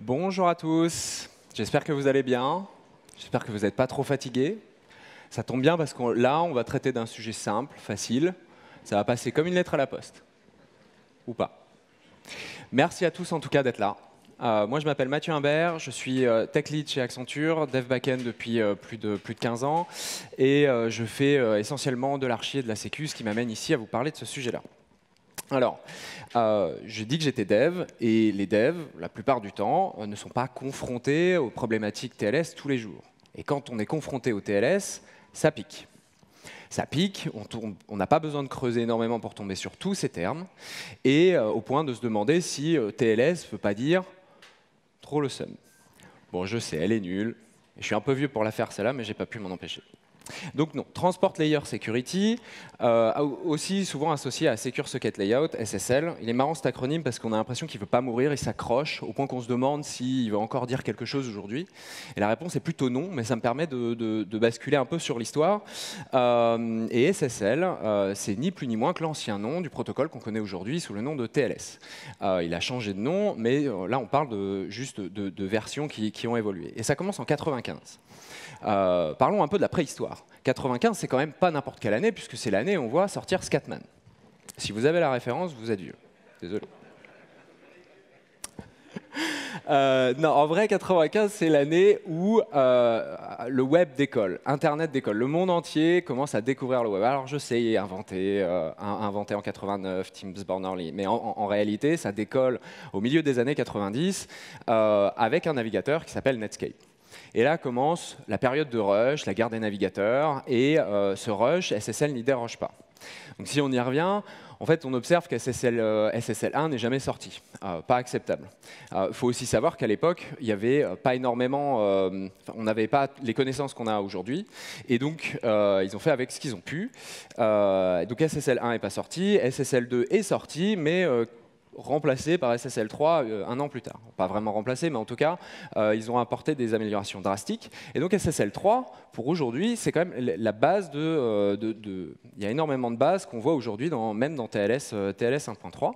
Bonjour à tous, j'espère que vous allez bien, j'espère que vous n'êtes pas trop fatigués. Ça tombe bien parce que là, on va traiter d'un sujet simple, facile, ça va passer comme une lettre à la poste. Ou pas. Merci à tous en tout cas d'être là. Moi, je m'appelle Mathieu Imbert, je suis tech lead chez Accenture, dev backend depuis plus de 15 ans, et je fais essentiellement de l'archi et de la sécu, ce qui m'amène ici à vous parler de ce sujet-là. Alors, je dis que j'étais dev, et les devs, la plupart du temps, ne sont pas confrontés aux problématiques TLS tous les jours. Et quand on est confronté au TLS, ça pique. Ça pique, on n'a pas besoin de creuser énormément pour tomber sur tous ces termes, et au point de se demander si TLS ne veut pas dire trop le seum. Bon, je sais, elle est nulle, je suis un peu vieux pour la faire celle-là, mais j'ai pas pu m'en empêcher. Donc non, Transport Layer Security, aussi souvent associé à Secure Socket Layout, SSL. Il est marrant cet acronyme parce qu'on a l'impression qu'il ne veut pas mourir, il s'accroche au point qu'on se demande s'il va encore dire quelque chose aujourd'hui. Et la réponse est plutôt non, mais ça me permet de basculer un peu sur l'histoire. Et SSL, c'est ni plus ni moins que l'ancien nom du protocole qu'on connaît aujourd'hui sous le nom de TLS. Il a changé de nom, mais là on parle juste de versions qui ont évolué. Et ça commence en 95. Parlons un peu de la préhistoire. 95, c'est quand même pas n'importe quelle année, puisque c'est l'année où on voit sortir Scatman. Si vous avez la référence, vous êtes vieux. Désolé. Non, en vrai, 95, c'est l'année où le web décolle, Internet décolle. Le monde entier commence à découvrir le web. Alors je sais, inventé en 89, Tim Berners-Lee, mais en réalité, ça décolle au milieu des années 90 avec un navigateur qui s'appelle Netscape. Et là commence la période de rush, la guerre des navigateurs, et ce rush, SSL n'y déroge pas. Donc si on y revient, en fait, on observe que SSL1 n'est jamais sorti, pas acceptable. Il faut aussi savoir qu'à l'époque, il n'y avait pas énormément, on n'avait pas les connaissances qu'on a aujourd'hui, et donc ils ont fait avec ce qu'ils ont pu. Donc SSL1 n'est pas sorti, SSL2 est sorti, mais remplacé par SSL3 un an plus tard. Pas vraiment remplacé, mais en tout cas, ils ont apporté des améliorations drastiques. Et donc SSL3, pour aujourd'hui, c'est quand même la base il y a énormément de bases qu'on voit aujourd'hui, même dans TLS 1.3.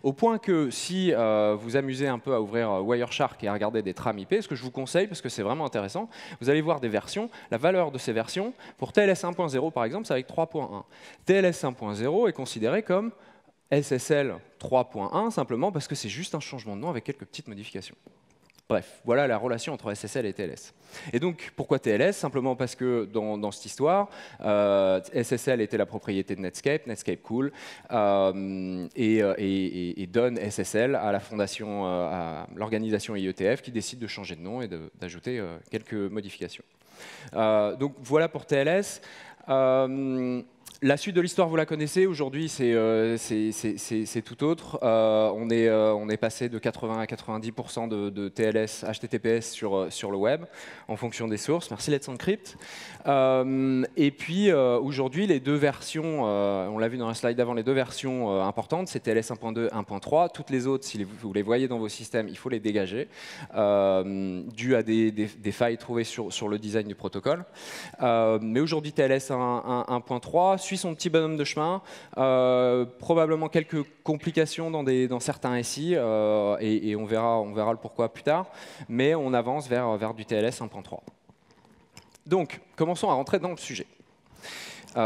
Au point que si vous amusez un peu à ouvrir Wireshark et à regarder des trames IP, ce que je vous conseille, parce que c'est vraiment intéressant, vous allez voir des versions, la valeur de ces versions, pour TLS 1.0 par exemple, c'est avec 3.1. TLS 1.0 est considéré comme SSL 3.1 simplement parce que c'est juste un changement de nom avec quelques petites modifications. Bref, voilà la relation entre SSL et TLS. Et donc, pourquoi TLS? Simplement parce que dans cette histoire, SSL était la propriété de Netscape, Netscape cool, et donne SSL à la fondation, à l'organisation IETF qui décide de changer de nom et d'ajouter quelques modifications. Donc voilà pour TLS. La suite de l'histoire, vous la connaissez. Aujourd'hui, c'est tout autre. On est passé de 80 à 90% de TLS HTTPS sur le web, en fonction des sources. Merci Let's Encrypt. Et puis, aujourd'hui, les deux versions, on l'a vu dans la slide d'avant, les deux versions importantes, c'est TLS 1.2, 1.3. Toutes les autres, si vous les voyez dans vos systèmes, il faut les dégager, dû à des failles trouvées sur le design du protocole. Mais aujourd'hui, TLS 1.3 suit son petit bonhomme de chemin, probablement quelques complications dans certains SI, et on verra le pourquoi plus tard, mais on avance vers du TLS 1.3. Donc, commençons à rentrer dans le sujet. Et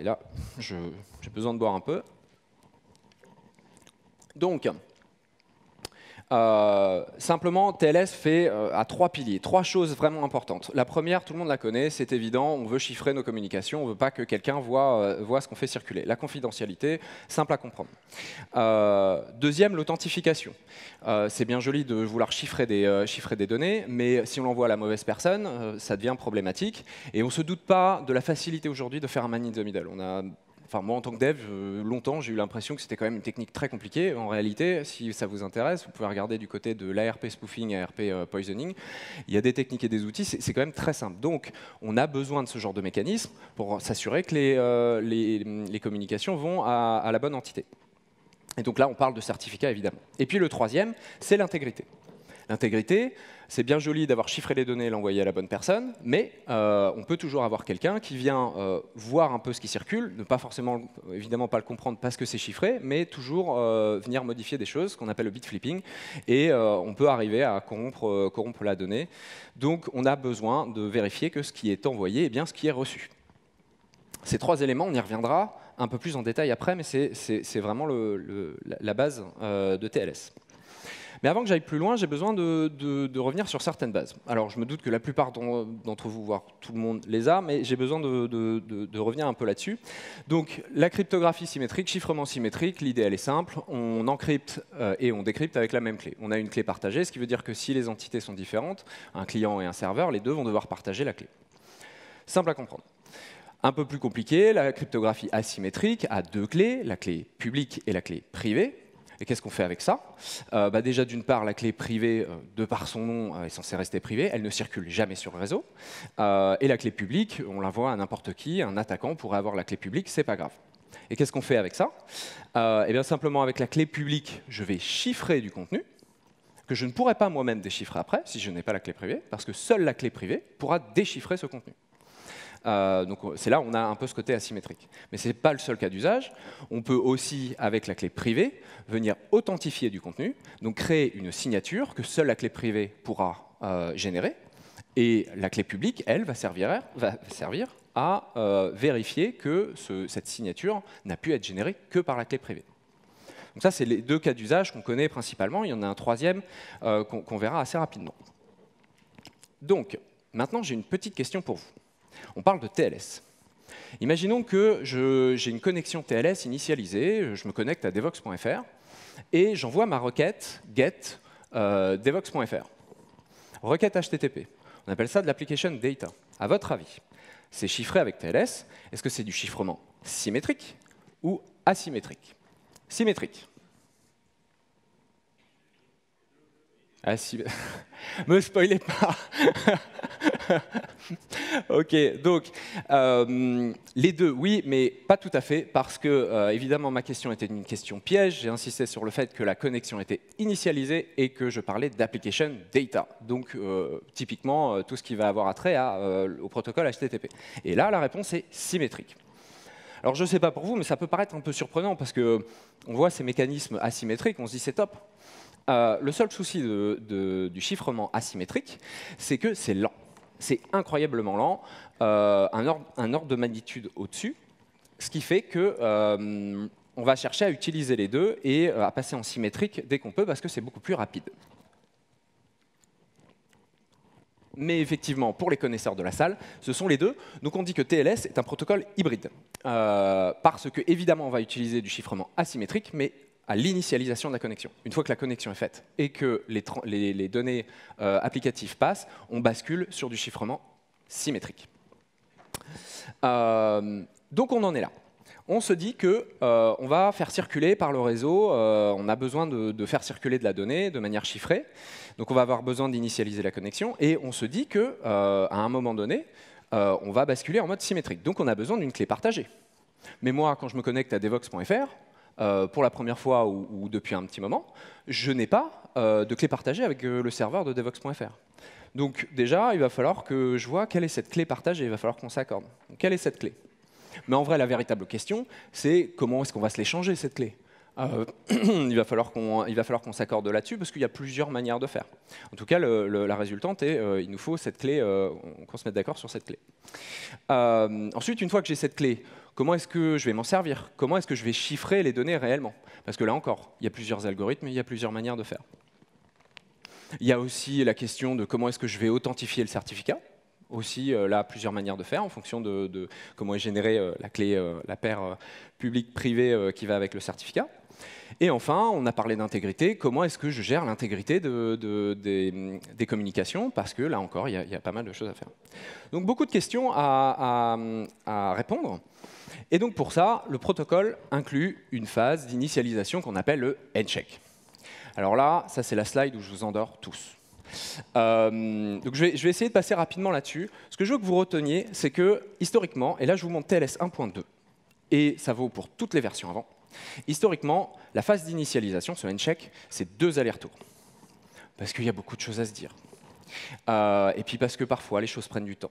là, j'ai besoin de boire un peu. Donc, simplement, TLS a trois piliers, trois choses vraiment importantes. La première, tout le monde la connaît, c'est évident, on veut chiffrer nos communications, on ne veut pas que quelqu'un voit ce qu'on fait circuler. La confidentialité, simple à comprendre. Deuxième, l'authentification. C'est bien joli de vouloir chiffrer des données, mais si on l'envoie à la mauvaise personne, ça devient problématique. Et on ne se doute pas de la facilité aujourd'hui de faire un man in the middle. Enfin, moi, en tant que dev, longtemps, j'ai eu l'impression que c'était quand même une technique très compliquée. En réalité, si ça vous intéresse, vous pouvez regarder du côté de l'ARP spoofing et ARP poisoning. Il y a des techniques et des outils, c'est quand même très simple. Donc, on a besoin de ce genre de mécanisme pour s'assurer que les communications vont à la bonne entité. Et donc là, on parle de certificat, évidemment. Et puis le troisième, c'est l'intégrité. L'intégrité, c'est bien joli d'avoir chiffré les données et l'envoyer à la bonne personne, mais on peut toujours avoir quelqu'un qui vient voir un peu ce qui circule, ne pas forcément, évidemment pas le comprendre parce que c'est chiffré, mais toujours venir modifier des choses, qu'on appelle le bit flipping, et on peut arriver à corrompre la donnée. Donc on a besoin de vérifier que ce qui est envoyé est bien ce qui est reçu. Ces trois éléments, on y reviendra un peu plus en détail après, mais c'est vraiment la base de TLS. Mais avant que j'aille plus loin, j'ai besoin de revenir sur certaines bases. Alors, je me doute que la plupart d'entre vous, voire tout le monde, les a, mais j'ai besoin de revenir un peu là-dessus. Donc, la cryptographie symétrique, chiffrement symétrique, l'idée, elle est simple. On encrypte et on décrypte avec la même clé. On a une clé partagée, ce qui veut dire que si les entités sont différentes, un client et un serveur, les deux vont devoir partager la clé. Simple à comprendre. Un peu plus compliqué, la cryptographie asymétrique a deux clés, la clé publique et la clé privée. Et qu'est-ce qu'on fait avec ça? Déjà, d'une part, la clé privée, de par son nom, est censée rester privée. Elle ne circule jamais sur le réseau. Et la clé publique, on la voit à n'importe qui. Un attaquant pourrait avoir la clé publique, c'est pas grave. Et qu'est-ce qu'on fait avec ça? Eh bien, simplement, avec la clé publique, je vais chiffrer du contenu que je ne pourrai pas moi-même déchiffrer après, si je n'ai pas la clé privée, parce que seule la clé privée pourra déchiffrer ce contenu. Donc c'est là où on a un peu ce côté asymétrique. Mais ce n'est pas le seul cas d'usage. On peut aussi, avec la clé privée, venir authentifier du contenu, donc créer une signature que seule la clé privée pourra générer. Et la clé publique, elle, va servir à vérifier que cette signature n'a pu être générée que par la clé privée. Donc ça, c'est les deux cas d'usage qu'on connaît principalement. Il y en a un troisième qu'on verra assez rapidement. Donc, maintenant, j'ai une petite question pour vous. On parle de TLS. Imaginons que j'ai une connexion TLS initialisée, je me connecte à devoxx.fr et j'envoie ma requête get devoxx.fr. Requête HTTP. On appelle ça de l'application data. À votre avis, c'est chiffré avec TLS. Est-ce que c'est du chiffrement symétrique ou asymétrique? Symétrique. Me spoilez pas. Ok, donc les deux, oui, mais pas tout à fait, parce que évidemment ma question était une question piège. J'ai insisté sur le fait que la connexion était initialisée et que je parlais d'application data. Donc typiquement tout ce qui va avoir attrait au protocole HTTP. Et là, la réponse est symétrique. Alors je ne sais pas pour vous, mais ça peut paraître un peu surprenant parce que on voit ces mécanismes asymétriques, on se dit c'est top. Le seul souci du chiffrement asymétrique, c'est que c'est lent. C'est incroyablement lent, un ordre de magnitude au-dessus, ce qui fait qu'on va chercher à utiliser les deux et à passer en symétrique dès qu'on peut parce que c'est beaucoup plus rapide. Mais effectivement, pour les connaisseurs de la salle, ce sont les deux. Donc on dit que TLS est un protocole hybride, parce que évidemment on va utiliser du chiffrement asymétrique, mais à l'initialisation de la connexion. Une fois que la connexion est faite et que les données applicatives passent, on bascule sur du chiffrement symétrique. Donc on en est là. On se dit qu'on va faire circuler par le réseau, on a besoin de faire circuler de la donnée de manière chiffrée, donc on va avoir besoin d'initialiser la connexion, et on se dit qu'à un moment donné, on va basculer en mode symétrique. Donc on a besoin d'une clé partagée. Mais moi, quand je me connecte à devoxx.fr, pour la première fois ou depuis un petit moment, je n'ai pas de clé partagée avec le serveur de devoxx.fr. Donc déjà, il va falloir que je vois quelle est cette clé partagée, il va falloir qu'on s'accorde. Quelle est cette clé? Mais en vrai, la véritable question, c'est comment est-ce qu'on va se l'échanger, cette clé? Il va falloir qu'on s'accorde là-dessus, parce qu'il y a plusieurs manières de faire. En tout cas, la résultante est il nous faut cette clé, qu'on se mette d'accord sur cette clé. Ensuite, une fois que j'ai cette clé, comment est-ce que je vais m'en servir? Comment est-ce que je vais chiffrer les données réellement? Parce que là encore, il y a plusieurs algorithmes, il y a plusieurs manières de faire. Il y a aussi la question de comment est-ce que je vais authentifier le certificat. Aussi, là, plusieurs manières de faire en fonction de comment est générée la clé, la paire publique-privée qui va avec le certificat. Et enfin, on a parlé d'intégrité. Comment est-ce que je gère l'intégrité des communications? Parce que là encore, il y a pas mal de choses à faire. Donc beaucoup de questions à répondre. Et donc pour ça, le protocole inclut une phase d'initialisation qu'on appelle le handshake. Alors là, ça c'est la slide où je vous endors tous. Donc je vais essayer de passer rapidement là-dessus. Ce que je veux que vous reteniez, c'est que historiquement, et là je vous montre TLS 1.2, et ça vaut pour toutes les versions avant, historiquement, la phase d'initialisation, ce handshake, c'est 2 allers-retours. parce qu'il y a beaucoup de choses à se dire. Et puis parce que parfois, les choses prennent du temps.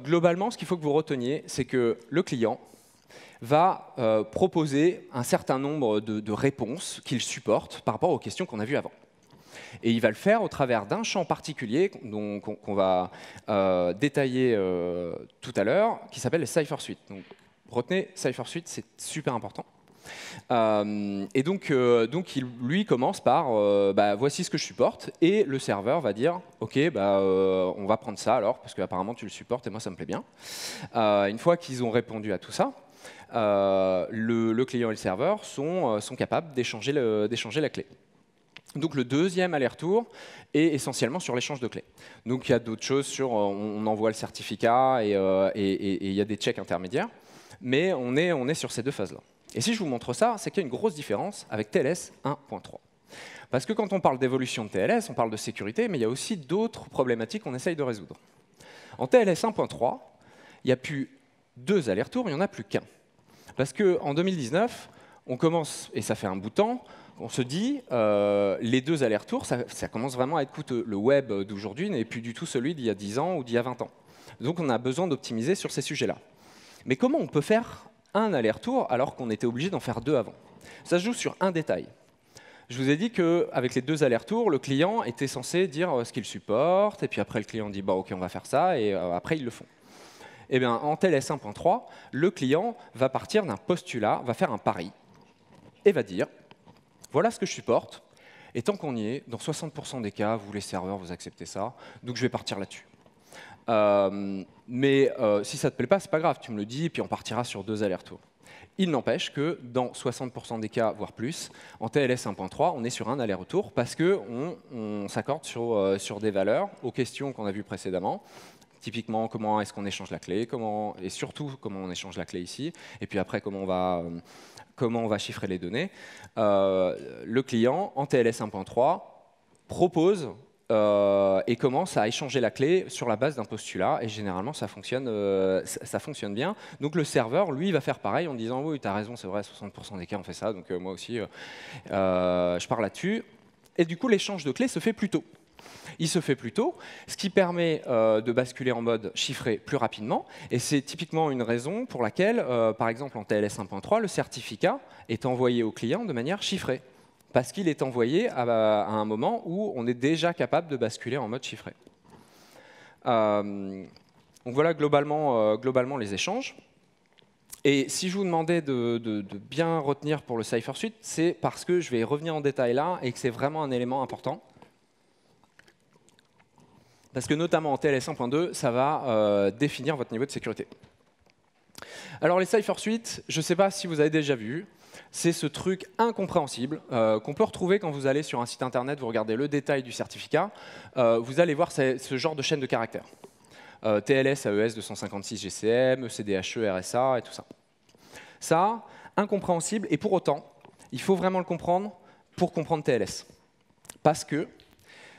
Globalement, ce qu'il faut que vous reteniez, c'est que le client va proposer un certain nombre de réponses qu'il supporte par rapport aux questions qu'on a vues avant. Et il va le faire au travers d'un champ particulier qu'on va détailler tout à l'heure, qui s'appelle les cipher suite. Donc, retenez, cipher suite, c'est super important. Et donc il, lui, commence par voici ce que je supporte, et le serveur va dire ok, on va prendre ça alors, parce qu'apparemment tu le supportes et moi ça me plaît bien. Une fois qu'ils ont répondu à tout ça, le client et le serveur sont capables d'échanger la clé. Donc le deuxième aller-retour est essentiellement sur l'échange de clés. Donc il y a d'autres choses sur on envoie le certificat et il y a des checks intermédiaires, mais on est sur ces deux phases-là. Et si je vous montre ça, c'est qu'il y a une grosse différence avec TLS 1.3. Parce que quand on parle d'évolution de TLS, on parle de sécurité, mais il y a aussi d'autres problématiques qu'on essaye de résoudre. En TLS 1.3, il n'y a plus 2 allers-retours, il n'y en a plus qu'un. Parce qu'en 2019, on commence, et ça fait un bout de temps, on se dit, les 2 allers-retours, ça commence vraiment à être coûteux. Le web d'aujourd'hui n'est plus du tout celui d'il y a 10 ans ou d'il y a 20 ans. Donc on a besoin d'optimiser sur ces sujets-là. Mais comment on peut faire un aller-retour alors qu'on était obligé d'en faire 2 avant? Ça se joue sur un détail. Je vous ai dit qu'avec les 2 allers-retours, le client était censé dire ce qu'il supporte, et puis après le client dit bah, ok, on va faire ça, et après ils le font. Eh bien, en TLS 1.3, le client va partir d'un postulat, va faire un pari, et va dire voilà ce que je supporte, et tant qu'on y est, dans 60% des cas, vous les serveurs, vous acceptez ça, donc je vais partir là-dessus. Mais si ça ne te plaît pas, c'est pas grave, tu me le dis, et puis on partira sur 2 allers-retours. Il n'empêche que dans 60% des cas, voire plus, en TLS 1.3, on est sur un aller-retour parce qu'on s'accorde sur des valeurs aux questions qu'on a vues précédemment. Typiquement, comment est-ce qu'on échange la clé, et surtout comment on échange la clé ici, et puis après comment on va chiffrer les données. Le client, en TLS 1.3, propose et commence à échanger la clé sur la base d'un postulat, et généralement ça fonctionne bien. Donc le serveur, lui, va faire pareil en disant oui, tu as raison, c'est vrai, 60% des cas on fait ça, donc moi aussi je pars là-dessus. Et du coup l'échange de clés se fait plus tôt. Il se fait plus tôt, ce qui permet de basculer en mode chiffré plus rapidement, et c'est typiquement une raison pour laquelle, par exemple en TLS 1.3, le certificat est envoyé au client de manière chiffrée. Parce qu'il est envoyé à un moment où on est déjà capable de basculer en mode chiffré. Donc voilà globalement les échanges. Et si je vous demandais de bien retenir pour le cipher suite, c'est parce que je vais revenir en détail là et que c'est vraiment un élément important. Parce que notamment en TLS 1.2, ça va définir votre niveau de sécurité. Alors les cipher suite, je ne sais pas si vous avez déjà vu. C'est ce truc incompréhensible qu'on peut retrouver quand vous allez sur un site internet, vous regardez le détail du certificat, vous allez voir ce genre de chaîne de caractères. TLS, AES 256 GCM, ECDHE, RSA et tout ça. Ça, incompréhensible, et pour autant, il faut vraiment le comprendre pour comprendre TLS. Parce que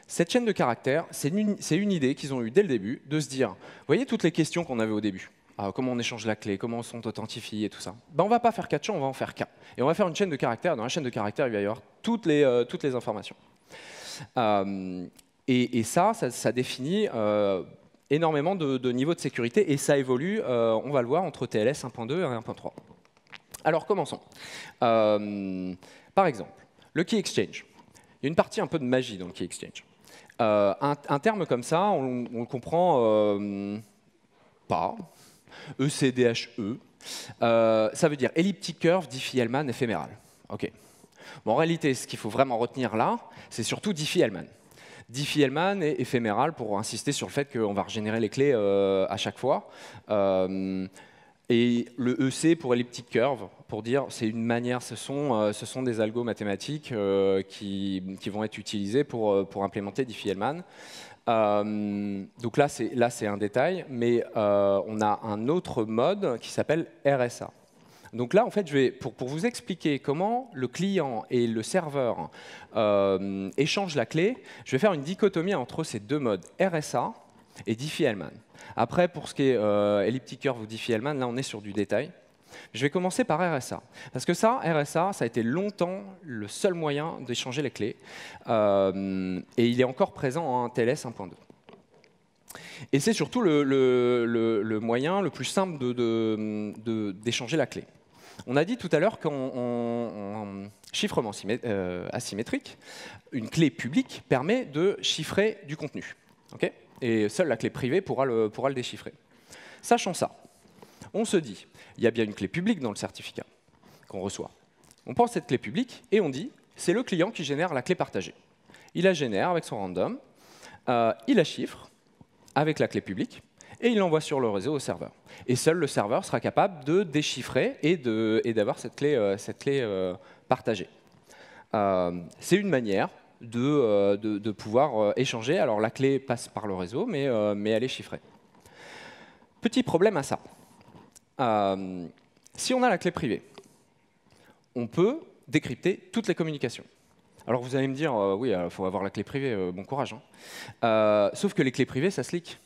cette chaîne de caractères, c'est une idée qu'ils ont eue dès le début, de se dire, vous voyez toutes les questions qu'on avait au début, comment on échange la clé, comment on s'authentifié et tout ça. On ne va pas faire 4 champs, on va en faire qu'un. Et on va faire une chaîne de caractères. Dans la chaîne de caractères, il va y avoir toutes les informations. Et ça définit énormément de niveaux de sécurité, et ça évolue, on va le voir, entre TLS 1.2 et 1.3. Alors commençons. Par exemple, le Key Exchange. Il y a une partie un peu de magie dans le Key Exchange. Un terme comme ça, on le comprend pas. ECDHE, ça veut dire Elliptic Curve Diffie-Hellman éphéméral. Okay. Bon, en réalité, ce qu'il faut vraiment retenir là, c'est surtout Diffie-Hellman. Diffie-Hellman est éphéméral pour insister sur le fait qu'on va régénérer les clés à chaque fois. Et le EC pour Elliptic Curve, pour dire c'est une manière, ce sont des algos mathématiques qui vont être utilisés pour implémenter Diffie-Hellman. Donc là, c'est un détail, mais on a un autre mode qui s'appelle RSA. Donc là, en fait, pour vous expliquer comment le client et le serveur échangent la clé, je vais faire une dichotomie entre ces deux modes, RSA et Diffie-Hellman. Après, pour ce qui est Elliptic Curve ou Diffie-Hellman, là, on est sur du détail. Je vais commencer par RSA. Parce que ça, RSA, ça a été longtemps le seul moyen d'échanger les clés. Et il est encore présent en TLS 1.2. Et c'est surtout le moyen le plus simple d'échanger la clé. On a dit tout à l'heure qu'en chiffrement asymétrique, une clé publique permet de chiffrer du contenu. Okay, et seule la clé privée pourra le déchiffrer. Sachant ça, on se dit, il y a bien une clé publique dans le certificat qu'on reçoit. On prend cette clé publique et on dit, c'est le client qui génère la clé partagée. Il la génère avec son random, il la chiffre avec la clé publique, et il l'envoie sur le réseau au serveur. Et seul le serveur sera capable de déchiffrer et d'avoir cette clé partagée. C'est une manière de pouvoir échanger. Alors la clé passe par le réseau, mais elle est chiffrée. Petit problème à ça. Si on a la clé privée, on peut décrypter toutes les communications. Alors vous allez me dire, oui, il faut avoir la clé privée, bon courage. Hein. Sauf que les clés privées, ça se leak.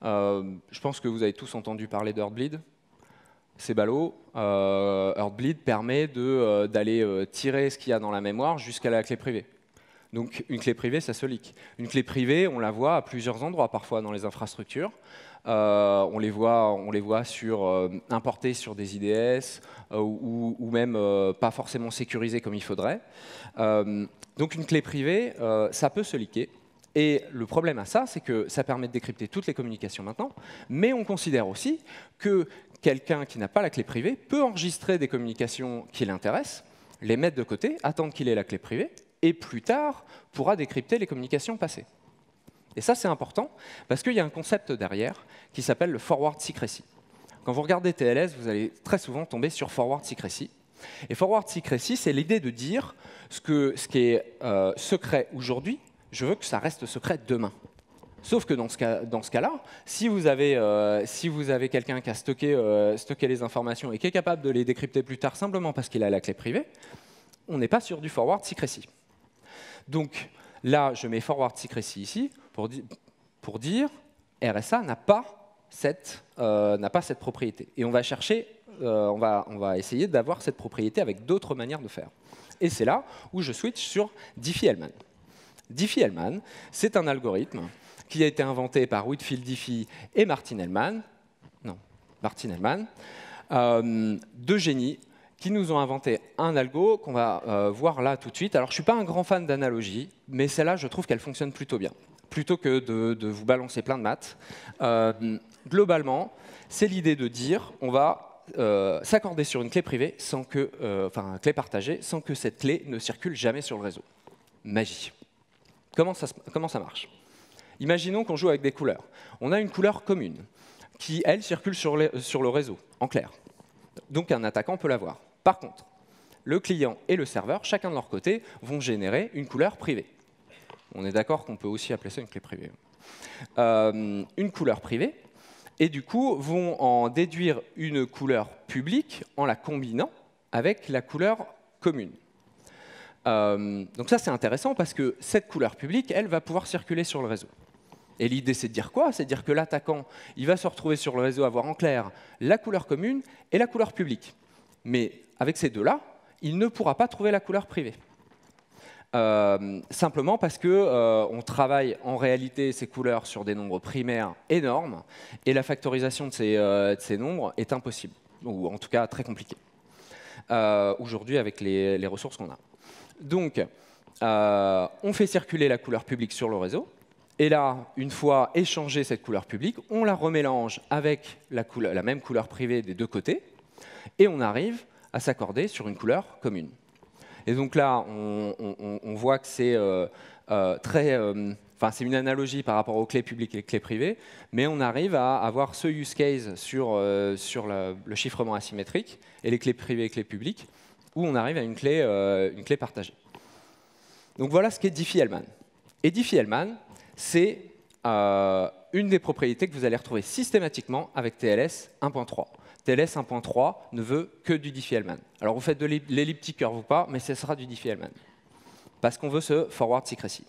Je pense que vous avez tous entendu parler d'Heartbleed. C'est ballot. Heartbleed permet d'aller tirer ce qu'il y a dans la mémoire jusqu'à la clé privée. Donc une clé privée, ça se leak. Une clé privée, on la voit à plusieurs endroits, parfois dans les infrastructures. On les voit importées sur des IDS ou même pas forcément sécurisées comme il faudrait. Donc une clé privée, ça peut se leaker. Et le problème à ça, c'est que ça permet de décrypter toutes les communications maintenant, mais on considère aussi que quelqu'un qui n'a pas la clé privée peut enregistrer des communications qui l'intéressent, les mettre de côté, attendre qu'il ait la clé privée, et plus tard pourra décrypter les communications passées. Et ça, c'est important, parce qu'il y a un concept derrière qui s'appelle le forward secrecy. Quand vous regardez TLS, vous allez très souvent tomber sur forward secrecy. Et forward secrecy, c'est l'idée de dire ce qui est secret aujourd'hui, je veux que ça reste secret demain. Sauf que dans ce cas-là, si vous avez quelqu'un qui a stocké les informations et qui est capable de les décrypter plus tard simplement parce qu'il a la clé privée, on n'est pas sur du forward secrecy. Donc là, je mets forward secrecy ici pour dire RSA n'a pas cette propriété. Et on va chercher, on va essayer d'avoir cette propriété avec d'autres manières de faire. Et c'est là où je switch sur Diffie-Hellman. Diffie-Hellman, c'est un algorithme qui a été inventé par Whitfield Diffie et Martin Hellman, deux génies qui nous ont inventé un algo qu'on va voir là tout de suite. Alors je ne suis pas un grand fan d'analogie, mais celle-là, je trouve qu'elle fonctionne plutôt bien. Plutôt que de vous balancer plein de maths, globalement, c'est l'idée de dire on va s'accorder sur une clé privée, une clé partagée, sans que cette clé ne circule jamais sur le réseau. Magie. Comment ça marche? Imaginons qu'on joue avec des couleurs. On a une couleur commune qui, elle, circule sur le réseau, en clair. Donc un attaquant peut la voir. Par contre, le client et le serveur, chacun de leur côté, vont générer une couleur privée. On est d'accord qu'on peut aussi appeler ça une clé privée. Une couleur privée, et du coup, vont en déduire une couleur publique en la combinant avec la couleur commune. Donc ça, c'est intéressant parce que cette couleur publique, elle, va pouvoir circuler sur le réseau. Et l'idée, c'est de dire quoi? C'est de dire que l'attaquant, il va se retrouver sur le réseau à voir en clair la couleur commune et la couleur publique. Mais avec ces deux-là, il ne pourra pas trouver la couleur privée. Simplement parce qu'on travaille en réalité ces couleurs sur des nombres primaires énormes et la factorisation de ces nombres est impossible, ou en tout cas très compliquée, aujourd'hui avec les ressources qu'on a. Donc, on fait circuler la couleur publique sur le réseau, et là, une fois échangée cette couleur publique, on la remélange avec la même couleur privée des deux côtés, et on arrive à s'accorder sur une couleur commune. Et donc là, on voit que c'est c'est une analogie par rapport aux clés publiques et les clés privées, mais on arrive à avoir ce use case sur le chiffrement asymétrique et les clés privées et clés publiques, où on arrive à une clé partagée. Donc voilà ce qu'est Diffie-Hellman. Et Diffie-Hellman, c'est une des propriétés que vous allez retrouver systématiquement avec TLS 1.3. TLS 1.3 ne veut que du Diffie-Hellman. Alors vous faites de l'elliptic curve ou pas, mais ce sera du Diffie-Hellman. Parce qu'on veut ce forward secrecy.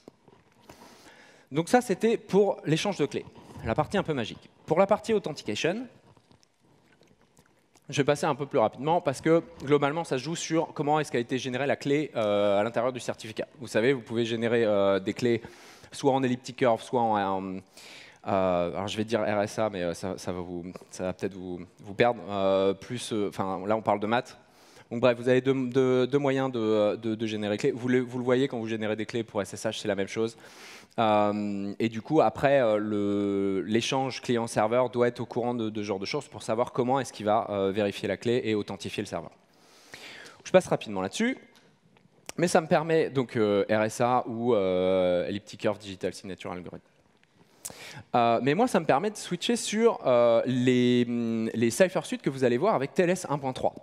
Donc ça, c'était pour l'échange de clés, la partie un peu magique. Pour la partie authentication, Je vais passer un peu plus rapidement parce que globalement, ça se joue sur comment est-ce qu'a été générée la clé à l'intérieur du certificat. Vous savez, vous pouvez générer des clés soit en elliptic curve, soit alors je vais dire RSA, mais ça va peut-être vous perdre. Là, on parle de maths. Donc bref, vous avez deux moyens de générer clés. Vous le voyez quand vous générez des clés pour SSH, c'est la même chose. Et du coup, après, l'échange client-serveur doit être au courant de ce genre de choses pour savoir comment est-ce qu'il va vérifier la clé et authentifier le serveur. Je passe rapidement là-dessus. Mais ça me permet, donc RSA ou Elliptic Curve Digital Signature Algorithm. Mais moi, ça me permet de switcher sur les cipher suites que vous allez voir avec TLS 1.3.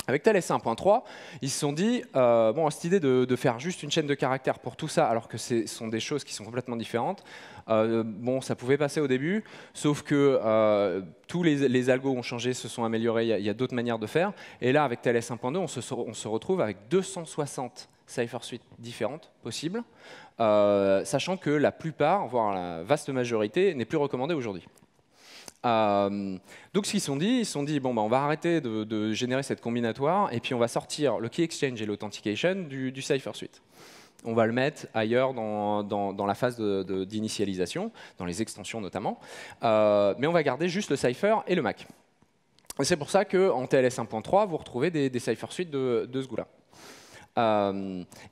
Avec TLS 1.3, ils se sont dit, bon, cette idée de faire juste une chaîne de caractères pour tout ça, alors que ce sont des choses qui sont complètement différentes, bon, ça pouvait passer au début, sauf que tous les algos ont changé, se sont améliorés, il y a d'autres manières de faire. Et là, avec TLS 1.2, on se retrouve avec 260 cipher suites différentes possibles, sachant que la plupart, voire la vaste majorité, n'est plus recommandée aujourd'hui. Donc ce qu'ils se sont dit, bon, bah, on va arrêter de générer cette combinatoire et puis on va sortir le key exchange et l'authentication du cipher suite. On va le mettre ailleurs dans la phase d'initialisation, dans les extensions notamment, mais on va garder juste le cipher et le MAC. C'est pour ça qu'en TLS 1.3, vous retrouvez des cipher suites de ce goût-là.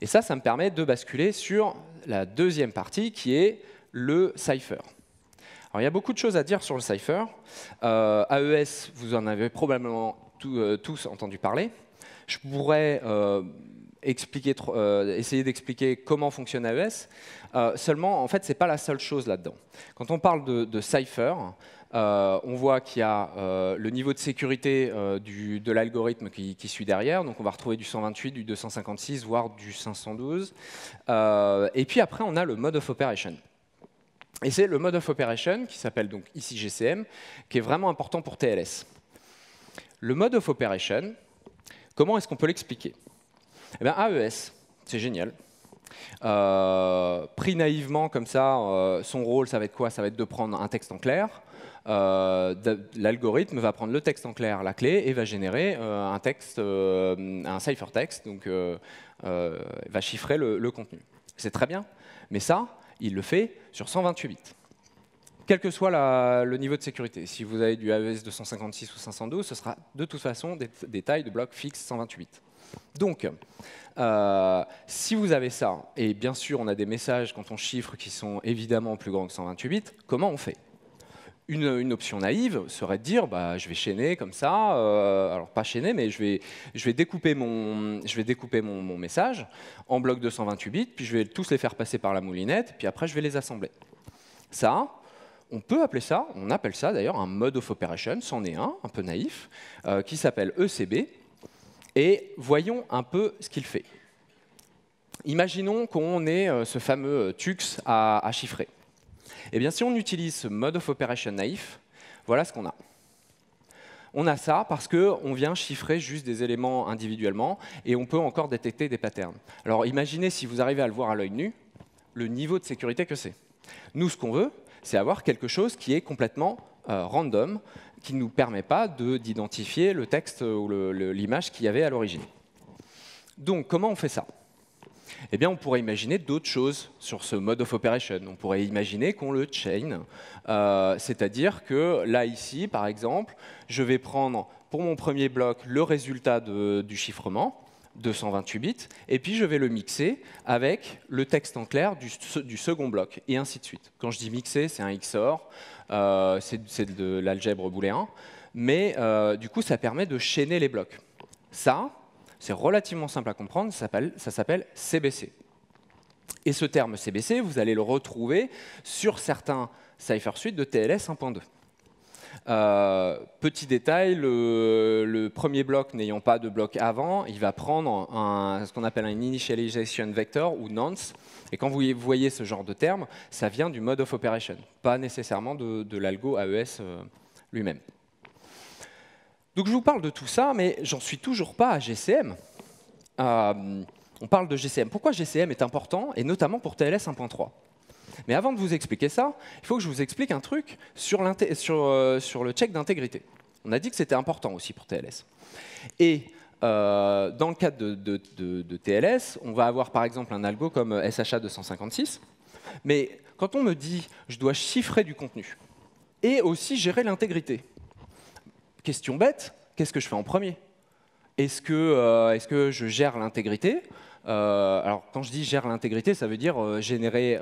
Et ça me permet de basculer sur la deuxième partie qui est le cipher. Alors, il y a beaucoup de choses à dire sur le cipher. AES, vous en avez probablement tous entendu parler. Je pourrais essayer d'expliquer comment fonctionne AES. Seulement, en fait, ce n'est pas la seule chose là-dedans. Quand on parle de cipher, on voit qu'il y a le niveau de sécurité de l'algorithme qui suit derrière. Donc, on va retrouver du 128, du 256, voire du 512. Et puis après, on a le mode of operation. Et c'est le mode of operation, qui s'appelle donc ici GCM, qui est vraiment important pour TLS. Le mode of operation, comment est-ce qu'on peut l'expliquer? Eh bien, AES, c'est génial. Pris naïvement comme ça, son rôle, ça va être quoi? Ça va être de prendre un texte en clair. L'algorithme va prendre le texte en clair, la clé, et va générer un ciphertext, donc va chiffrer le contenu. C'est très bien, mais ça, il le fait sur 128 bits. Quel que soit le niveau de sécurité. Si vous avez du AES 256 ou 512, ce sera de toute façon des tailles de blocs fixes 128 bits. Donc, si vous avez ça, et bien sûr on a des messages quand on chiffre qui sont évidemment plus grands que 128 bits, comment on fait? Une option naïve serait de dire, bah, je vais chaîner comme ça, alors pas chaîner, mais je vais découper mon message en blocs de 128 bits, puis je vais tous les faire passer par la moulinette, puis après je vais les assembler. Ça, on peut appeler ça, on appelle ça d'ailleurs un mode of operation, c'en est un peu naïf, qui s'appelle ECB, et voyons un peu ce qu'il fait. Imaginons qu'on ait ce fameux TUX à chiffrer. Eh bien, si on utilise ce mode of operation naïf, voilà ce qu'on a. On a ça parce qu'on vient chiffrer juste des éléments individuellement et on peut encore détecter des patterns. Alors imaginez si vous arrivez à le voir à l'œil nu, le niveau de sécurité que c'est. Nous, ce qu'on veut, c'est avoir quelque chose qui est complètement random, qui ne nous permet pas d'identifier le texte ou l'image qu'il y avait à l'origine. Donc, comment on fait ça? Eh bien, on pourrait imaginer d'autres choses sur ce mode of operation. On pourrait imaginer qu'on le chain, c'est-à-dire que là, ici, par exemple, je vais prendre pour mon premier bloc le résultat du chiffrement, 228 bits, et puis je vais le mixer avec le texte en clair du second bloc, et ainsi de suite. Quand je dis mixer, c'est un XOR, c'est de l'algèbre booléen, mais du coup, ça permet de chaîner les blocs. Ça, c'est relativement simple à comprendre, ça s'appelle CBC. Et ce terme CBC, vous allez le retrouver sur certains cipher suites de TLS 1.2. Petit détail, le premier bloc n'ayant pas de bloc avant, il va prendre ce qu'on appelle un initialization vector ou nonce. Et quand vous voyez ce genre de terme, ça vient du mode of operation, pas nécessairement de l'algo AES lui-même. Donc je vous parle de tout ça, mais j'en suis toujours pas à GCM. On parle de GCM. Pourquoi GCM est important, et notamment pour TLS 1.3? Mais avant de vous expliquer ça, il faut que je vous explique un truc sur le check d'intégrité. On a dit que c'était important aussi pour TLS. Et dans le cadre de TLS, on va avoir par exemple un algo comme SHA 256. Mais quand on me dit je dois chiffrer du contenu et aussi gérer l'intégrité, question bête, qu'est-ce que je fais en premier? Est-ce que je gère l'intégrité? Alors, quand je dis gère l'intégrité, ça veut dire générer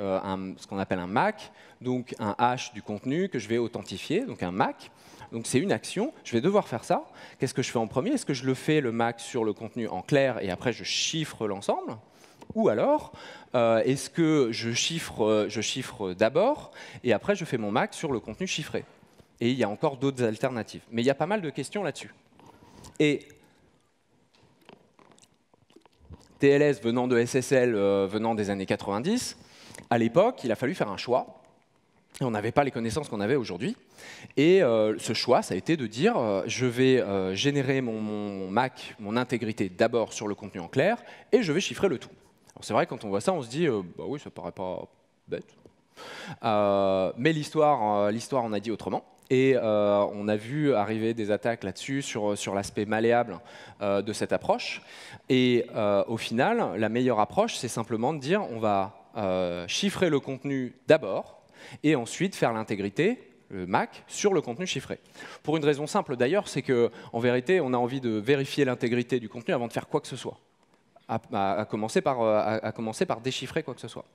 ce qu'on appelle un MAC, donc un hash du contenu que je vais authentifier, donc un MAC. Donc c'est une action, je vais devoir faire ça. Qu'est-ce que je fais en premier? Est-ce que je le fais, le MAC, sur le contenu en clair et après je chiffre l'ensemble? Ou alors, est-ce que je chiffre d'abord et après je fais mon MAC sur le contenu chiffré? Et il y a encore d'autres alternatives. Mais il y a pas mal de questions là-dessus. Et TLS venant de SSL, venant des années 90, à l'époque, il a fallu faire un choix. Et on n'avait pas les connaissances qu'on avait aujourd'hui. Et ce choix, ça a été de dire je vais générer mon MAC, mon intégrité d'abord sur le contenu en clair, et je vais chiffrer le tout. C'est vrai, quand on voit ça, on se dit bah oui, ça paraît pas bête. Mais l'histoire en a dit autrement. Et on a vu arriver des attaques là-dessus sur l'aspect malléable de cette approche. Et au final, la meilleure approche, c'est simplement de dire on va chiffrer le contenu d'abord et ensuite faire l'intégrité, le MAC, sur le contenu chiffré. Pour une raison simple d'ailleurs, c'est qu'en vérité, on a envie de vérifier l'intégrité du contenu avant de faire quoi que ce soit, à commencer par déchiffrer quoi que ce soit.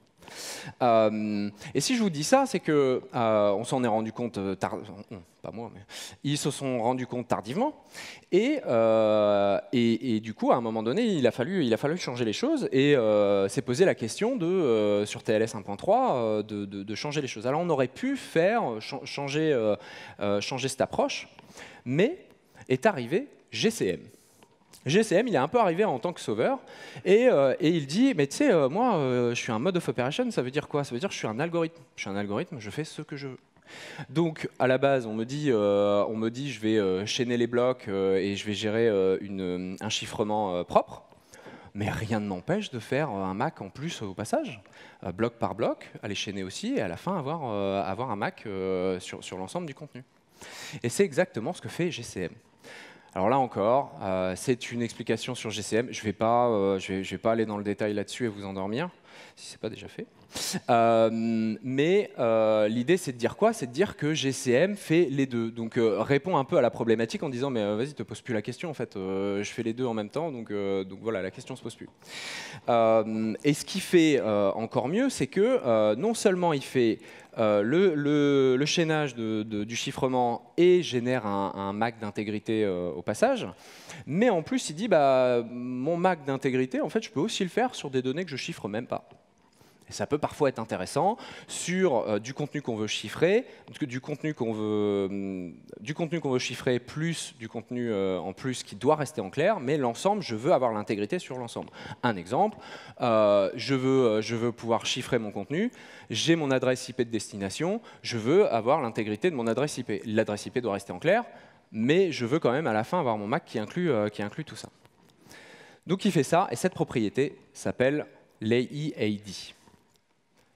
Et si je vous dis ça, c'est que on s'en est rendu compte pas moi, mais ils se sont rendus compte tardivement. Et du coup, à un moment donné, il a fallu changer les choses et s'est posé la question sur TLS 1.3 de changer les choses. Alors, on aurait pu changer cette approche, mais est arrivé GCM. GCM, il est un peu arrivé en tant que sauveur et il dit mais tu sais, moi, je suis un mode of operation, ça veut dire quoi? Ça veut dire que je suis un algorithme. Je suis un algorithme, je fais ce que je veux. Donc, à la base, on me dit je vais chaîner les blocs et je vais gérer un chiffrement propre. Mais rien ne m'empêche de faire un MAC en plus au passage, bloc par bloc, aller chaîner aussi et à la fin avoir un MAC sur l'ensemble du contenu. Et c'est exactement ce que fait GCM. Alors là encore, c'est une explication sur GCM. Je ne vais pas aller dans le détail là-dessus et vous endormir, si ce n'est pas déjà fait. Mais l'idée, c'est de dire quoi? C'est de dire que GCM fait les deux. Donc répond un peu à la problématique en disant mais vas-y, te pose plus la question en fait. Je fais les deux en même temps, donc voilà, la question se pose plus. Et ce qui fait encore mieux, c'est que non seulement il fait le chaînage du chiffrement et génère un MAC d'intégrité au passage, mais en plus il dit bah, mon MAC d'intégrité, en fait, je peux aussi le faire sur des données que je chiffre même pas. Et ça peut parfois être intéressant sur du contenu qu'on veut chiffrer, du contenu qu'on veut chiffrer plus du contenu en plus qui doit rester en clair, mais l'ensemble, je veux avoir l'intégrité sur l'ensemble. Un exemple, je veux pouvoir chiffrer mon contenu, j'ai mon adresse IP de destination, je veux avoir l'intégrité de mon adresse IP. L'adresse IP doit rester en clair, mais je veux quand même à la fin avoir mon MAC qui inclut tout ça. Donc il fait ça, et cette propriété s'appelle l'AEAD.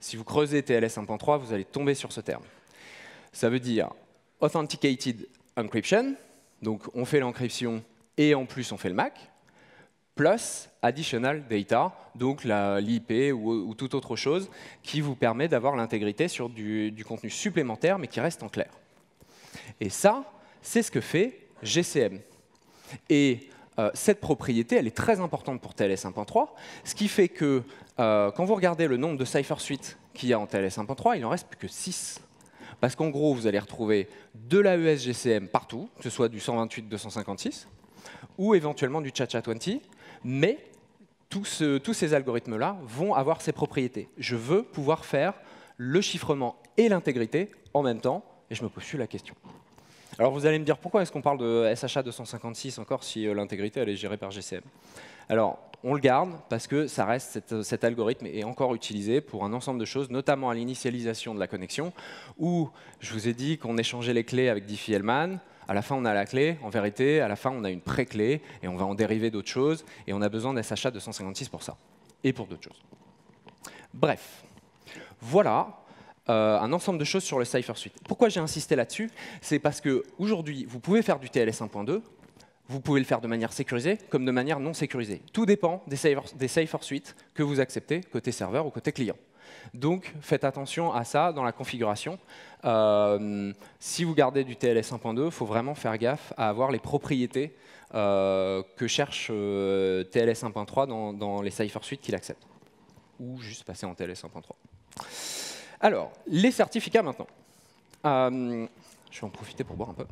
Si vous creusez TLS 1.3, vous allez tomber sur ce terme. Ça veut dire Authenticated Encryption, donc on fait l'encryption et en plus on fait le MAC, plus Additional Data, donc l'IP ou toute autre chose qui vous permet d'avoir l'intégrité sur du contenu supplémentaire mais qui reste en clair. Et ça, c'est ce que fait GCM. Et cette propriété, elle est très importante pour TLS 1.3, ce qui fait que quand vous regardez le nombre de CipherSuite qu'il y a en TLS 1.3, il n'en reste plus que 6. Parce qu'en gros, vous allez retrouver de l'AES GCM partout, que ce soit du 128.256 ou éventuellement du ChaCha20, mais tous ces algorithmes-là vont avoir ces propriétés. Je veux pouvoir faire le chiffrement et l'intégrité en même temps, et je me pose plus la question. Alors vous allez me dire pourquoi est-ce qu'on parle de SHA 256 encore si l'intégrité elle est gérée par GCM? Alors on le garde parce que ça reste, cet algorithme est encore utilisé pour un ensemble de choses, notamment à l'initialisation de la connexion, où je vous ai dit qu'on échangeait les clés avec Diffie-Hellman. À la fin, on a la clé. En vérité, à la fin, on a une pré-clé et on va en dériver d'autres choses. Et on a besoin d'SHA 256 pour ça et pour d'autres choses. Bref, voilà un ensemble de choses sur le Cypher Suite. Pourquoi j'ai insisté là-dessus? C'est parce qu'aujourd'hui, vous pouvez faire du TLS 1.2, vous pouvez le faire de manière sécurisée comme de manière non sécurisée. Tout dépend des Cypher Suite que vous acceptez côté serveur ou côté client. Donc faites attention à ça dans la configuration. Si vous gardez du TLS 1.2, il faut vraiment faire gaffe à avoir les propriétés que cherche TLS 1.3 dans les Cypher Suite qu'il accepte. Ou juste passer en TLS 1.3. Alors, les certificats maintenant. Je vais en profiter pour boire un peu.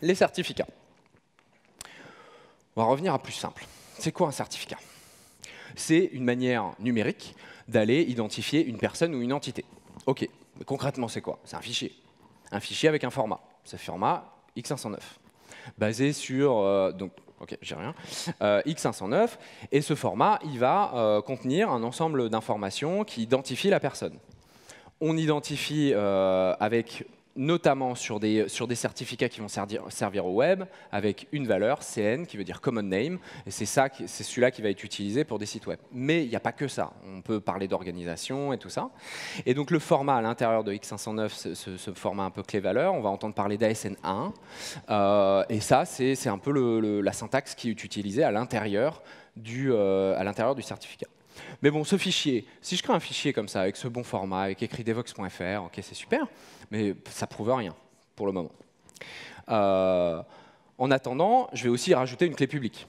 Les certificats. On va revenir à plus simple. C'est quoi un certificat? C'est une manière numérique d'aller identifier une personne ou une entité. OK, mais concrètement, c'est quoi? C'est un fichier. Un fichier avec un format. Ce format X509. Basé sur... donc, OK, j'ai rien. X509. Et ce format, il va contenir un ensemble d'informations qui identifient la personne. On identifie avec... notamment sur des certificats qui vont servir au web, avec une valeur, CN, qui veut dire Common Name, et c'est celui-là qui va être utilisé pour des sites web. Mais il n'y a pas que ça, on peut parler d'organisation et tout ça. Et donc le format à l'intérieur de X509, ce format un peu clé-valeur, on va entendre parler d'ASN1, et ça, c'est un peu la syntaxe qui est utilisée à l'intérieur du certificat. Mais bon, ce fichier, si je crée un fichier comme ça, avec ce bon format, avec écrit devox.fr, ok, c'est super, mais ça prouve rien pour le moment. En attendant, je vais aussi rajouter une clé publique,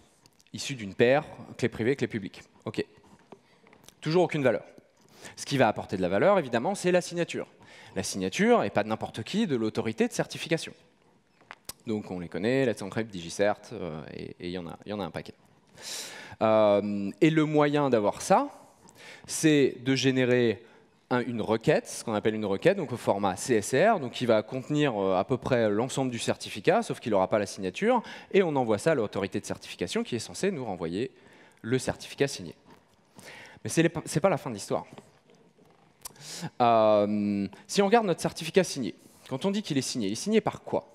issue d'une paire, clé privée, clé publique. Ok. Toujours aucune valeur. Ce qui va apporter de la valeur, évidemment, c'est la signature. La signature, et pas de n'importe qui, de l'autorité de certification. Donc on les connaît, Let's Encrypt, DigiCert, et il y en a un paquet. Et le moyen d'avoir ça, c'est de générer une requête, ce qu'on appelle une requête, donc au format CSR, donc qui va contenir à peu près l'ensemble du certificat, sauf qu'il n'aura pas la signature, et on envoie ça à l'autorité de certification qui est censée nous renvoyer le certificat signé. Mais ce n'est pas la fin de l'histoire. Si on regarde notre certificat signé, quand on dit qu'il il est signé par quoi?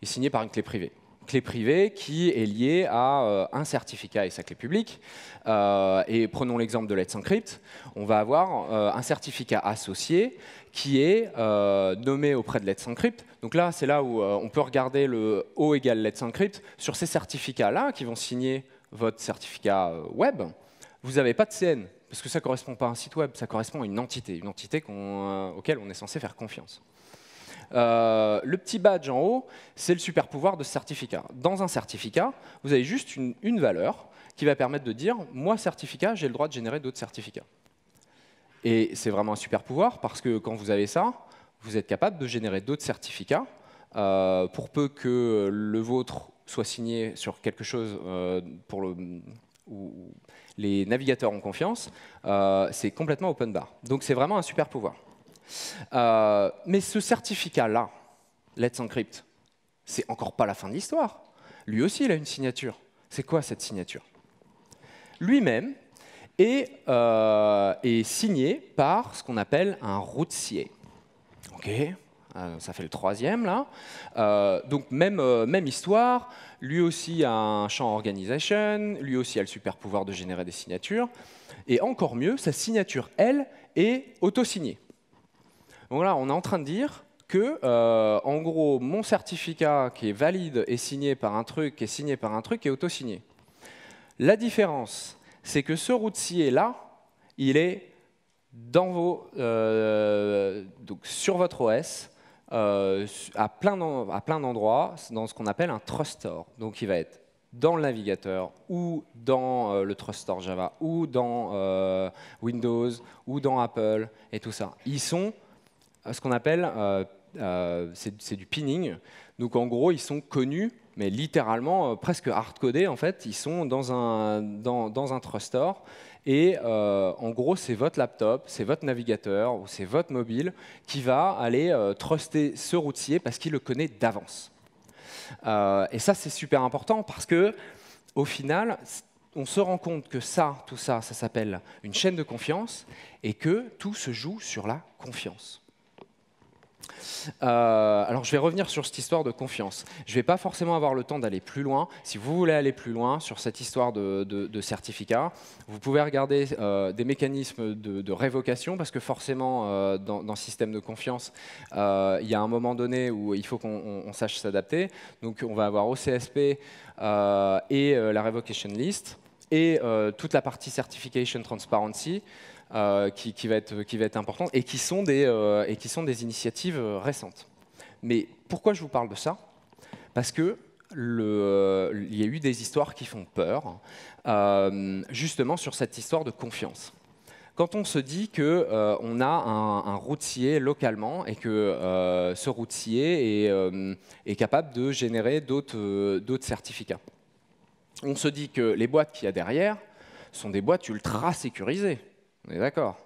Il est signé par une clé privée. Clé privée qui est liée à un certificat et sa clé publique. Et prenons l'exemple de Let's Encrypt. On va avoir un certificat associé qui est nommé auprès de Let's Encrypt. Donc là, c'est là où on peut regarder le O égale Let's Encrypt. Sur ces certificats-là, qui vont signer votre certificat web, vous n'avez pas de CN, parce que ça ne correspond pas à un site web, ça correspond à une entité auquel on est censé faire confiance. Le petit badge en haut, c'est le super pouvoir de ce certificat. Dans un certificat, vous avez juste une valeur qui va permettre de dire « moi, certificat, j'ai le droit de générer d'autres certificats ». Et c'est vraiment un super pouvoir parce que quand vous avez ça, vous êtes capable de générer d'autres certificats pour peu que le vôtre soit signé sur quelque chose où les navigateurs ont confiance, c'est complètement open bar. Donc c'est vraiment un super pouvoir. Mais ce certificat-là, Let's Encrypt, c'est encore pas la fin de l'histoire. Lui aussi, il a une signature. C'est quoi cette signature? Lui-même est signé par ce qu'on appelle un routier. OK, ça fait le troisième là. Donc même histoire. Lui aussi a un champ organization. Lui aussi a le super pouvoir de générer des signatures. Et encore mieux, sa signature, elle, est auto-signée. Donc là, on est en train de dire que, en gros, mon certificat qui est valide est signé par un truc, qui est signé par un truc, qui est auto-signé. La différence, c'est que ce routier-là, il est dans donc sur votre OS, à plein d'endroits, dans ce qu'on appelle un trust store. Donc il va être dans le navigateur, ou dans le trust store Java, ou dans Windows, ou dans Apple, et tout ça. Ils sont ce qu'on appelle, c'est du pinning. Donc en gros, ils sont connus, mais littéralement, presque hard-codés en fait. Ils sont dans un trust store. Et en gros, c'est votre laptop, c'est votre navigateur ou c'est votre mobile qui va aller truster ce routier parce qu'il le connaît d'avance. Et ça, c'est super important parce que, au final, on se rend compte que tout ça s'appelle une chaîne de confiance et que tout se joue sur la confiance. Alors, je vais revenir sur cette histoire de confiance. Je ne vais pas forcément avoir le temps d'aller plus loin. Si vous voulez aller plus loin sur cette histoire de certificat, vous pouvez regarder des mécanismes de révocation, parce que forcément, dans le système de confiance, il y a un moment donné où il faut qu'on sache s'adapter. Donc, on va avoir OCSP et la Revocation List, et toute la partie Certification Transparency, qui va être importante, et qui sont des initiatives récentes. Mais pourquoi je vous parle de ça? Parce que il y a eu des histoires qui font peur, justement sur cette histoire de confiance. Quand on se dit qu'on a un routier localement et que ce routier est capable de générer d'autres certificats, on se dit que les boîtes qu'il y a derrière sont des boîtes ultra sécurisées. On est d'accord?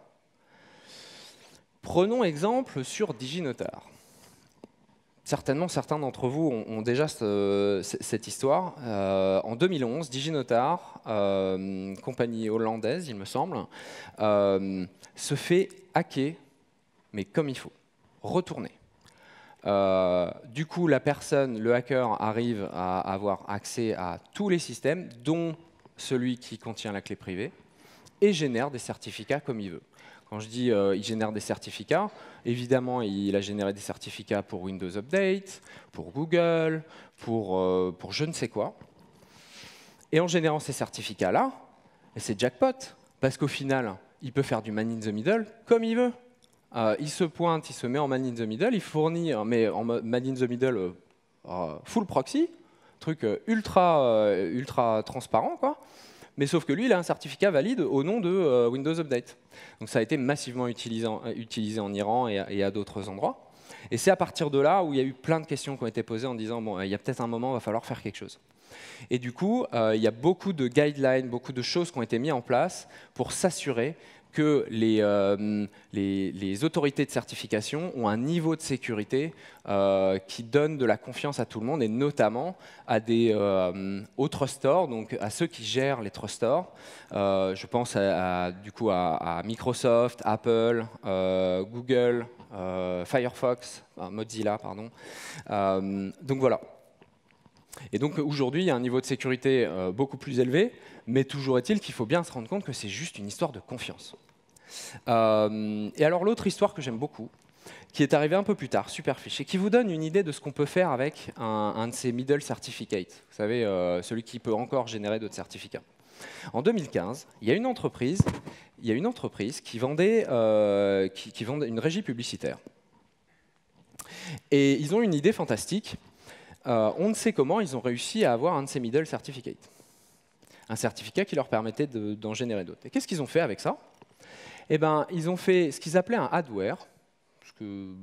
Prenons exemple sur DigiNotar. Certainement, certains d'entre vous ont déjà cette histoire. En 2011, DigiNotar, compagnie hollandaise, il me semble, se fait hacker, mais comme il faut, retourner. Du coup, le hacker arrive à avoir accès à tous les systèmes, dont celui qui contient la clé privée, et génère des certificats comme il veut. Quand je dis il génère des certificats, évidemment, il a généré des certificats pour Windows Update, pour Google, pour je ne sais quoi. Et en générant ces certificats-là, c'est jackpot, parce qu'au final, il peut faire du man in the middle comme il veut. Il se pointe, il se met en man in the middle, il fournit, mais en man in the middle full proxy, truc ultra transparent, quoi. Mais sauf que lui, il a un certificat valide au nom de Windows Update. Donc ça a été massivement utilisé en Iran et à d'autres endroits. Et c'est à partir de là où il y a eu plein de questions qui ont été posées en disant bon, il y a peut-être un moment, il va falloir faire quelque chose. Et du coup, il y a beaucoup de guidelines, beaucoup de choses qui ont été mises en place pour s'assurer que les autorités de certification ont un niveau de sécurité qui donne de la confiance à tout le monde, et notamment aux trustors, donc à ceux qui gèrent les trustors. Je pense du coup à Microsoft, Apple, Google, Firefox, Mozilla, pardon. Donc voilà. Et donc aujourd'hui, il y a un niveau de sécurité beaucoup plus élevé, mais toujours est-il qu'il faut bien se rendre compte que c'est juste une histoire de confiance. Et alors l'autre histoire que j'aime beaucoup, qui est arrivée un peu plus tard, Superfish, et qui vous donne une idée de ce qu'on peut faire avec un de ces middle certificates, vous savez, celui qui peut encore générer d'autres certificats. En 2015, il y a une entreprise qui vendait une régie publicitaire. Et ils ont une idée fantastique. On ne sait comment ils ont réussi à avoir un de ces middle certificates. Un certificat qui leur permettait d'en générer d'autres. Et qu'est-ce qu'ils ont fait avec ça? Eh ben, ils ont fait ce qu'ils appelaient un adware, ce que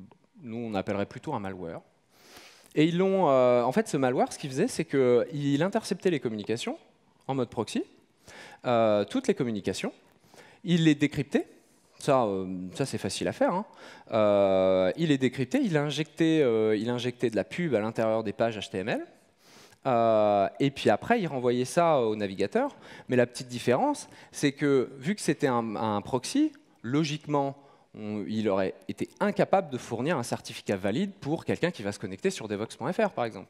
nous on appellerait plutôt un malware. Et ils l'ont, en fait, ce malware, ce qu'il faisait, c'est qu'il interceptait les communications en mode proxy, toutes les communications, il les décryptait. Ça c'est facile à faire. Hein. Il les décryptait, il injectait de la pub à l'intérieur des pages HTML. Et puis après, il renvoyait ça au navigateur. Mais la petite différence, c'est que vu que c'était un proxy, logiquement, il aurait été incapable de fournir un certificat valide pour quelqu'un qui va se connecter sur devox.fr, par exemple.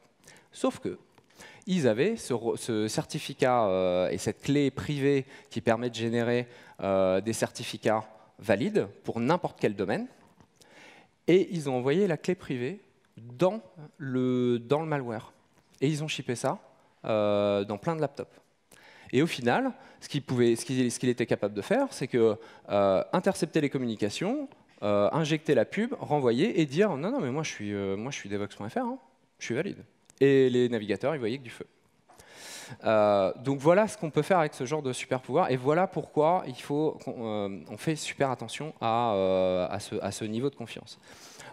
Sauf que ils avaient ce certificat et cette clé privée qui permet de générer des certificats valides pour n'importe quel domaine. Et ils ont envoyé la clé privée dans le malware. Et ils ont shippé ça dans plein de laptops. Et au final, ce qu'il était capable de faire, c'est que intercepter les communications, injecter la pub, renvoyer et dire non, mais moi je suis devox.fr, hein, je suis valide. Et les navigateurs, ils voyaient que du feu. Donc voilà ce qu'on peut faire avec ce genre de super pouvoir, et voilà pourquoi on fait super attention à ce niveau de confiance.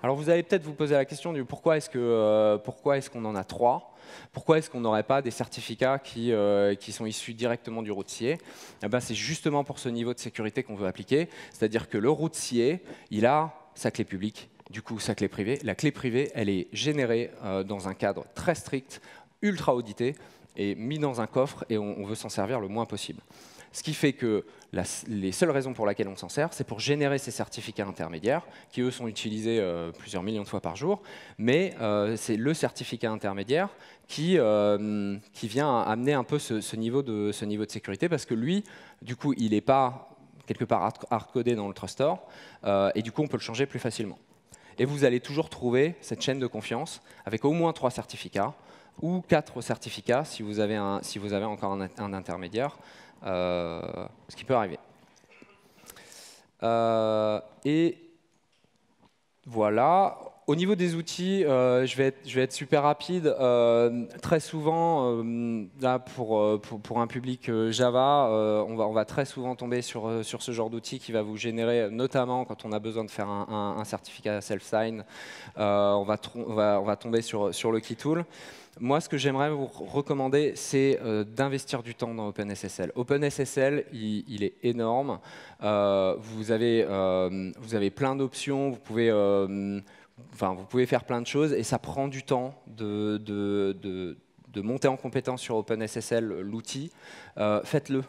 Alors vous allez peut-être vous poser la question du pourquoi est-ce qu'on en a 3 ? Pourquoi est-ce qu'on n'aurait pas des certificats qui sont issus directement du routier? Eh ben, c'est justement pour ce niveau de sécurité qu'on veut appliquer, c'est-à-dire que le routier, il a sa clé publique, du coup sa clé privée. La clé privée, elle est générée dans un cadre très strict, ultra audité, et mis dans un coffre, et on veut s'en servir le moins possible. Ce qui fait que les seules raisons pour lesquelles on s'en sert, c'est pour générer ces certificats intermédiaires, qui eux sont utilisés plusieurs millions de fois par jour, mais c'est le certificat intermédiaire qui vient amener un peu ce niveau de sécurité, parce que lui, du coup, il n'est pas quelque part hard-codé dans le Trustor, et du coup, on peut le changer plus facilement. Et vous allez toujours trouver cette chaîne de confiance avec au moins 3 certificats, ou 4 certificats si vous avez encore un intermédiaire, ce qui peut arriver. Et voilà. Au niveau des outils, je vais être super rapide. Très souvent, là, pour un public Java, on va très souvent tomber sur ce genre d'outil qui va vous générer, notamment quand on a besoin de faire un certificat self-sign, on va tomber sur le KeyTool. Moi, ce que j'aimerais vous recommander, c'est d'investir du temps dans OpenSSL. OpenSSL, il est énorme. Vous avez plein d'options. Vous pouvez faire plein de choses et ça prend du temps de monter en compétence sur OpenSSL, l'outil. Faites-le.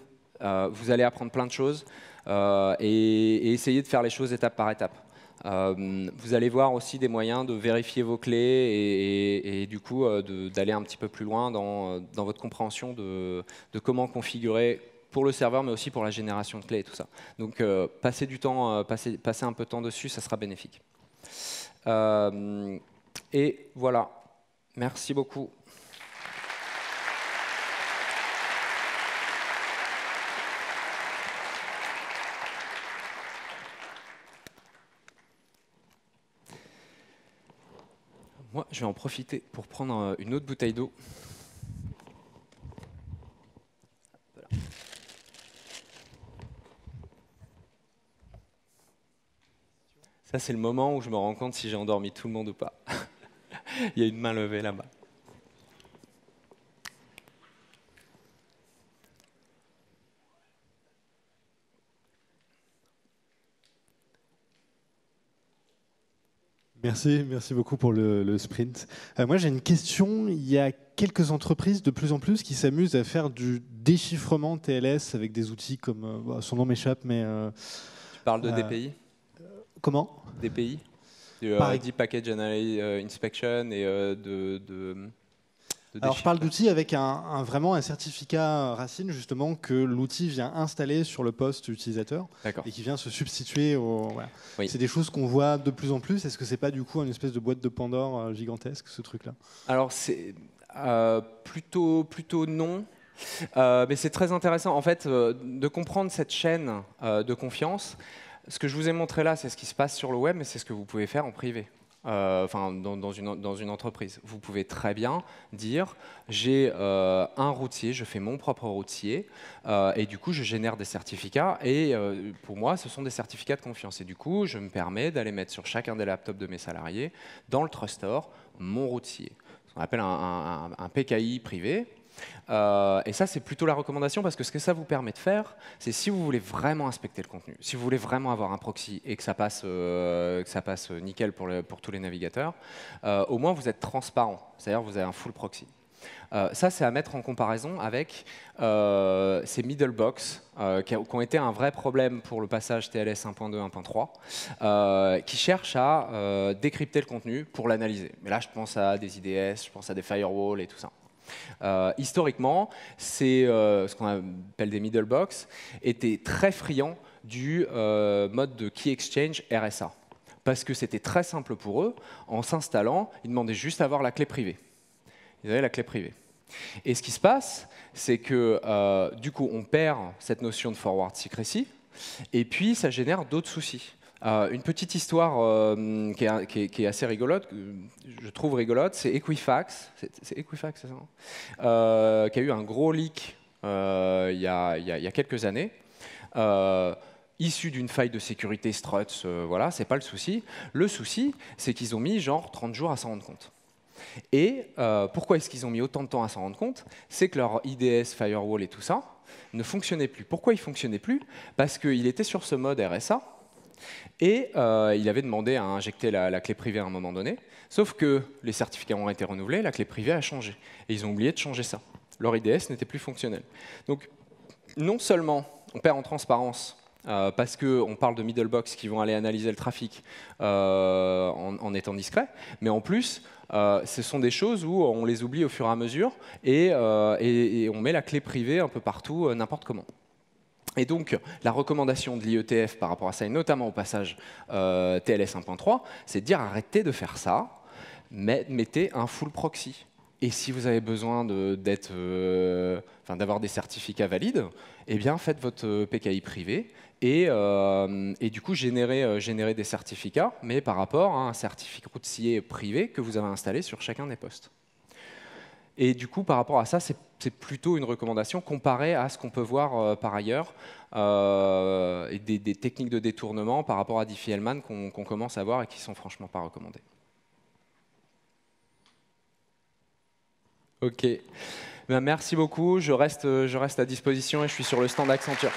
Vous allez apprendre plein de choses et essayez de faire les choses étape par étape. Vous allez voir aussi des moyens de vérifier vos clés et du coup d'aller un petit peu plus loin dans votre compréhension de comment configurer pour le serveur, mais aussi pour la génération de clés et tout ça. Donc passez un peu de temps dessus, ça sera bénéfique. Et voilà. Merci beaucoup. Moi, je vais en profiter pour prendre une autre bouteille d'eau. Voilà. Ça, c'est le moment où je me rends compte si j'ai endormi tout le monde ou pas. Il y a une main levée là-bas. Merci beaucoup pour le sprint. Moi, j'ai une question. Il y a quelques entreprises de plus en plus qui s'amusent à faire du déchiffrement TLS avec des outils comme, son nom m'échappe, mais... Tu parles de DPI? Comment? DPI? Deep Package Inspection et Alors, je parle d'outils avec vraiment un certificat Racine, justement, que l'outil vient installer sur le poste utilisateur et qui vient se substituer au... Voilà. Oui. C'est des choses qu'on voit de plus en plus. Est-ce que c'est pas du coup une espèce de boîte de Pandore gigantesque, ce truc-là? Alors, c'est plutôt non. Mais c'est très intéressant, en fait, de comprendre cette chaîne de confiance. Ce que je vous ai montré là, c'est ce qui se passe sur le web, mais c'est ce que vous pouvez faire en privé. Dans une entreprise. Vous pouvez très bien dire j'ai un routier, je fais mon propre routier et du coup je génère des certificats et pour moi ce sont des certificats de confiance et du coup je me permets d'aller mettre sur chacun des laptops de mes salariés dans le Trustor mon routier. Ce qu'on appelle un PKI privé. Et ça, c'est plutôt la recommandation parce que ce que ça vous permet de faire, c'est si vous voulez vraiment inspecter le contenu, si vous voulez vraiment avoir un proxy et que ça passe nickel pour tous les navigateurs, au moins vous êtes transparent, c'est-à-dire vous avez un full proxy. Ça, c'est à mettre en comparaison avec ces middle box qui ont été un vrai problème pour le passage TLS 1.2, 1.3, qui cherchent à décrypter le contenu pour l'analyser. Mais là, je pense à des IDS, je pense à des firewalls et tout ça. Historiquement, ce qu'on appelle des middle box étaient très friands du mode de key exchange RSA. Parce que c'était très simple pour eux. En s'installant, ils demandaient juste à avoir la clé privée. Ils avaient la clé privée. Et ce qui se passe, c'est que du coup, on perd cette notion de forward secrecy. Et puis, ça génère d'autres soucis. Une petite histoire qui est assez rigolote, je trouve rigolote, c'est Equifax, c'est Equifax, c'est ça, qui a eu un gros leak il y a quelques années, issu d'une faille de sécurité Struts, voilà, c'est pas le souci. Le souci, c'est qu'ils ont mis genre 30 jours à s'en rendre compte. Et pourquoi est-ce qu'ils ont mis autant de temps à s'en rendre compte? C'est que leur IDS, firewall et tout ça ne fonctionnait plus. Pourquoi il ne fonctionnait plus? Parce qu'il était sur ce mode RSA, et il avait demandé à injecter la clé privée à un moment donné, sauf que les certificats ont été renouvelés, la clé privée a changé. Et ils ont oublié de changer ça. Leur IDS n'était plus fonctionnel. Donc, non seulement on perd en transparence, parce qu'on parle de middle box qui vont aller analyser le trafic en étant discret, mais en plus, ce sont des choses où on les oublie au fur et à mesure et on met la clé privée un peu partout, n'importe comment. Et donc, la recommandation de l'IETF par rapport à ça, et notamment au passage TLS 1.3, c'est de dire arrêtez de faire ça, mais mettez un full proxy. Et si vous avez besoin d'avoir des certificats valides, eh bien faites votre PKI privé et du coup générez des certificats, mais par rapport à un certificat routier privé que vous avez installé sur chacun des postes. Et du coup, par rapport à ça, c'est plutôt une recommandation comparée à ce qu'on peut voir par ailleurs, et des techniques de détournement par rapport à Diffie-Hellman qu'on commence à voir et qui ne sont franchement pas recommandées. Ok. Ben, merci beaucoup. Je reste à disposition et je suis sur le stand Accenture.